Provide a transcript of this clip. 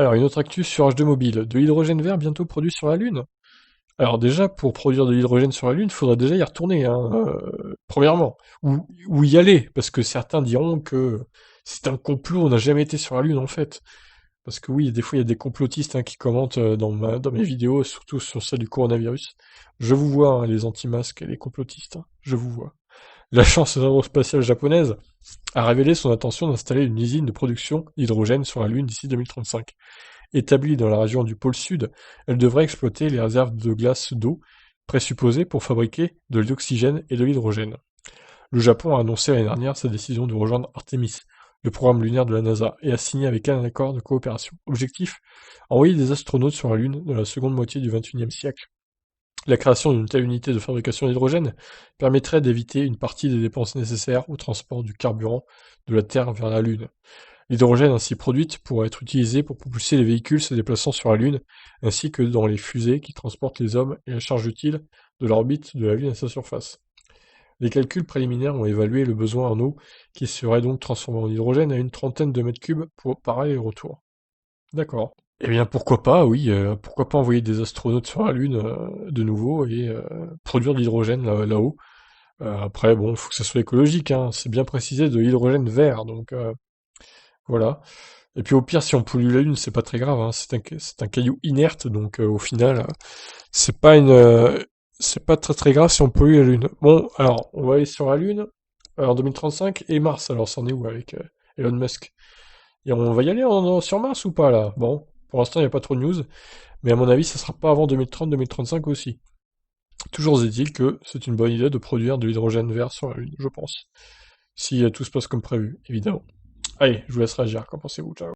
Alors, une autre actu sur H2 Mobile. De l'hydrogène vert bientôt produit sur la Lune? Alors déjà, pour produire de l'hydrogène sur la Lune, il faudra déjà y retourner, hein, premièrement. Ou y aller, parce que certains diront que c'est un complot, on n'a jamais été sur la Lune en fait. Parce que oui, des fois, il y a des complotistes hein, qui commentent dans mes vidéos, surtout sur celle du coronavirus. Je vous vois, hein, les anti-masques et les complotistes, hein, je vous vois. L'agence aérospatiale japonaise a révélé son intention d'installer une usine de production d'hydrogène sur la Lune d'ici 2035. Établie dans la région du pôle Sud, elle devrait exploiter les réserves de glace d'eau présupposées pour fabriquer de l'oxygène et de l'hydrogène. Le Japon a annoncé l'année dernière sa décision de rejoindre Artemis, le programme lunaire de la NASA, et a signé avec elle un accord de coopération. Objectif: envoyer des astronautes sur la Lune dans la seconde moitié du XXIe siècle. La création d'une telle unité de fabrication d'hydrogène permettrait d'éviter une partie des dépenses nécessaires au transport du carburant de la Terre vers la Lune. L'hydrogène ainsi produite pourra être utilisé pour propulser les véhicules se déplaçant sur la Lune, ainsi que dans les fusées qui transportent les hommes et la charge utile de l'orbite de la Lune à sa surface. Les calculs préliminaires ont évalué le besoin en eau, qui serait donc transformé en hydrogène à une trentaine de mètres cubes par aller-retour. D'accord. Eh bien pourquoi pas, oui, pourquoi pas envoyer des astronautes sur la Lune de nouveau et produire de l'hydrogène là-haut. Après, bon, il faut que ça soit écologique, hein. C'est bien précisé de l'hydrogène vert, donc voilà. Et puis au pire, si on pollue la Lune, c'est pas très grave, hein. C'est un caillou inerte, donc au final, c'est pas c'est pas très très grave si on pollue la Lune. Bon, alors, on va aller sur la Lune en 2035 et Mars. Alors, c'en est où avec Elon Musk? Et on va y aller sur Mars ou pas là? Bon, pour l'instant, il n'y a pas trop de news, mais à mon avis, ça sera pas avant 2030-2035 aussi. Toujours est-il que c'est une bonne idée de produire de l'hydrogène vert sur la Lune, je pense. Si tout se passe comme prévu, évidemment. Allez, je vous laisse réagir. Qu'en pensez-vous? Ciao.